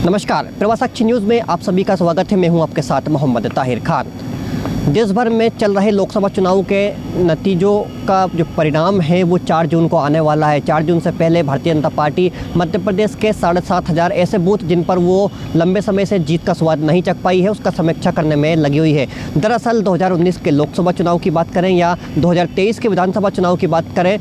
नमस्कार, प्रवासाक्षी न्यूज में आप सभी का स्वागत है। मैं हूं आपके साथ मोहम्मद ताहिर खान। देश भर में चल रहे लोकसभा चुनाव के नतीजों का जो परिणाम है वो 4 जून को आने वाला है। 4 जून से पहले भारतीय जनता पार्टी मध्य प्रदेश के 7,500 ऐसे बूथ जिन पर वो लंबे समय से जीत का स्वाद नहीं चख पाई है उसका समीक्षा करने में लगी हुई है। दरअसल 2019 के लोकसभा चुनाव की बात करें या 2023 के विधानसभा चुनाव की बात करें,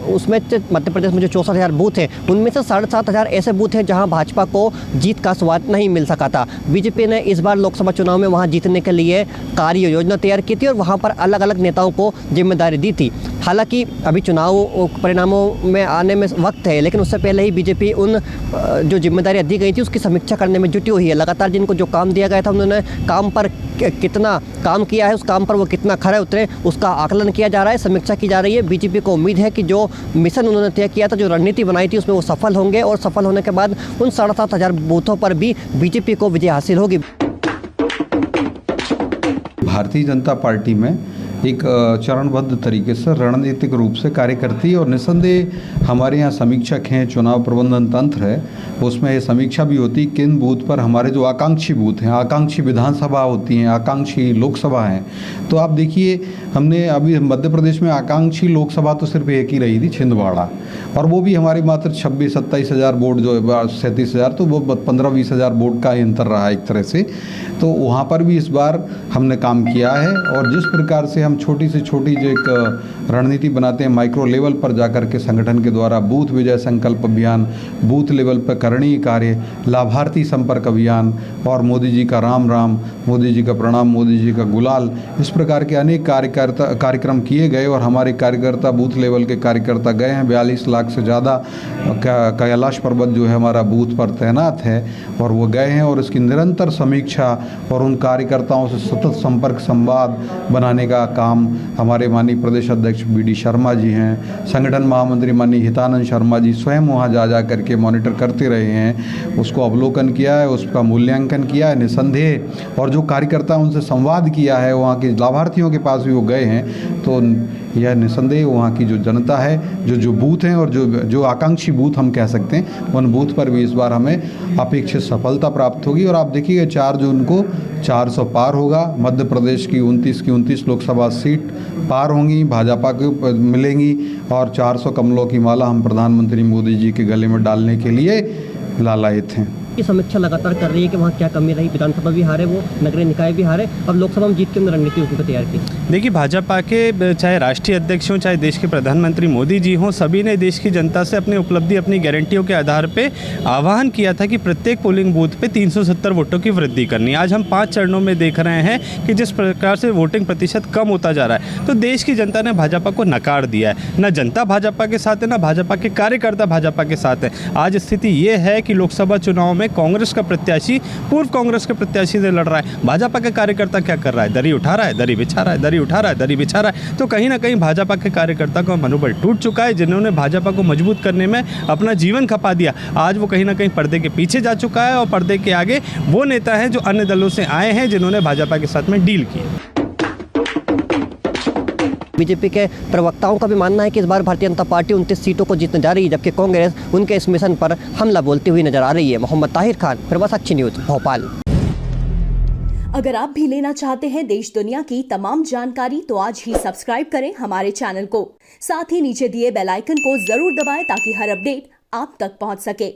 उसमें मध्य प्रदेश में जो 64,000 बूथ हैं उनमें से 7,500 ऐसे बूथ हैं जहाँ भाजपा को जीत का स्वाद नहीं मिल सका था। बीजेपी ने इस बार लोकसभा चुनाव में वहाँ जीतने के लिए कार्य योजना तैयार की थी और वहां पर अलग अलग नेताओं को जिम्मेदारी दी थी। हालांकि अभी चुनाव परिणामों में आने में वक्त है, लेकिन उससे पहले ही बीजेपी उन जो जिम्मेदारियां दी गई थी उसकी समीक्षा करने में जुटी हुई है। लगातार जिनको जो काम दिया गया था उन्होंने काम पर कितना काम किया है, उस काम पर वो कितना खरे उतरे उसका आकलन किया जा रहा है, समीक्षा की जा रही है। बीजेपी को उम्मीद है कि जो मिशन उन्होंने तय किया था, जो रणनीति बनाई थी उसमें वो सफल होंगे और सफल होने के बाद उन 7,500 बूथों पर भी बीजेपी को विजय हासिल होगी। भारतीय जनता पार्टी में एक चरणबद्ध तरीके से रणनीतिक रूप से कार्य करती है और निस्संदेह हमारे यहाँ समीक्षक हैं, चुनाव प्रबंधन तंत्र है, उसमें ये समीक्षा भी होती है किन बूथ पर हमारे जो आकांक्षी बूथ हैं, आकांक्षी विधानसभा होती हैं, आकांक्षी लोकसभा हैं। तो आप देखिए, हमने अभी मध्य प्रदेश में आकांक्षी लोकसभा तो सिर्फ एक ही रही थी, छिंदवाड़ा, और वो भी हमारी मात्र 26-27 हज़ार वोट जो 37,000, तो वो 15-20 हज़ार वोट का ही अंतर रहा एक तरह से। तो वहाँ पर भी इस बार हमने काम किया है और जिस प्रकार से हम छोटी से छोटी जो एक रणनीति बनाते हैं माइक्रो लेवल पर जाकर के संगठन के द्वारा बूथ विजय संकल्प अभियान, बूथ लेवल पर करणीय कार्य, लाभार्थी संपर्क अभियान और मोदी जी का राम राम, मोदी जी का प्रणाम, मोदी जी का गुलाल, इस प्रकार के अनेक कार्यक्रम किए गए और हमारे कार्यकर्ता बूथ लेवल के कार्यकर्ता गए हैं। 42 लाख से ज़्यादा कैलाश पर्वत जो है हमारा बूथ पर तैनात है और वो गए हैं और इसकी निरंतर समीक्षा और उन कार्यकर्ताओं से सतत संपर्क संवाद बनाने का काम हमारे माननीय प्रदेश अध्यक्ष BD शर्मा जी हैं, संगठन महामंत्री माननीय हितानंद शर्मा जी स्वयं वहाँ जा करके मॉनिटर करते रहे हैं, उसको अवलोकन किया है, उसका मूल्यांकन किया है निसंदेह, और जो कार्यकर्ता उनसे संवाद किया है, वहाँ के लाभार्थियों के पास भी वो गए हैं। तो यह निसंदेह वहाँ की जो जनता है, जो बूथ हैं और जो आकांक्षी बूथ हम कह सकते हैं, उन बूथ पर भी इस बार हमें अपेक्षित सफलता प्राप्त होगी और आप देखिए 4 जून को 400 पार होगा। मध्य प्रदेश की 29 लोकसभा सीट पार होंगी, भाजपा को मिलेंगी और 400 कमलों की माला हम प्रधानमंत्री मोदी जी के गले में डालने के लिए लालायित हैं। की समीक्षा लगातार कर रही है कि वहाँ क्या कमी रही। विधानसभा भी हारे, वो नगरीय निकाय भी हारे, अब लोकसभा में जीत के रणनीति उनको तैयार की। देखिए, भाजपा के चाहे राष्ट्रीय अध्यक्ष हों, चाहे देश के प्रधानमंत्री मोदी जी हों, सभी ने देश की जनता से अपनी उपलब्धि, अपनी गारंटियों के आधार पे आह्वान किया था कि प्रत्येक पोलिंग बूथ पे 370 वोटों की वृद्धि करनी। आज हम 5 चरणों में देख रहे हैं कि जिस प्रकार से वोटिंग प्रतिशत कम होता जा रहा है, तो देश की जनता ने भाजपा को नकार दिया है। न जनता भाजपा के साथ है, न भाजपा के कार्यकर्ता भाजपा के साथ है। आज स्थिति ये है कि लोकसभा चुनाव में कांग्रेस का प्रत्याशी पूर्व कांग्रेस के प्रत्याशी से लड़ रहा है, भाजपा का कार्यकर्ता क्या कर रहा है? दरी उठा रहा है, दरी बिछा रहा है, दरी उठा रहा है, दरी बिछा रहा है। तो कहीं ना कहीं भाजपा के कार्यकर्ता का मनोबल टूट चुका है, जिन्होंने भाजपा को मजबूत करने में अपना जीवन खपा दिया। आज वो कहीं ना कहीं पर्दे के पीछे जा चुका है और पर्दे के आगे वो नेता हैं जो अन्य दलों से आए हैं, जिन्होंने भाजपा के साथ में डील की। बीजेपी के प्रवक्ताओं का भी मानना है कि इस बार भारतीय जनता पार्टी 29 सीटों को जीतने जा रही है, जबकि कांग्रेस उनके इस मिशन पर हमला बोलती हुई नजर आ रही है। मोहम्मद ताहिर खान, प्रवासाक्षी न्यूज, भोपाल। अगर आप भी लेना चाहते हैं देश दुनिया की तमाम जानकारी तो आज ही सब्सक्राइब करें हमारे चैनल को। साथ ही नीचे दिए बेल आइकन को जरूर दबाएं ताकि हर अपडेट आप तक पहुंच सके।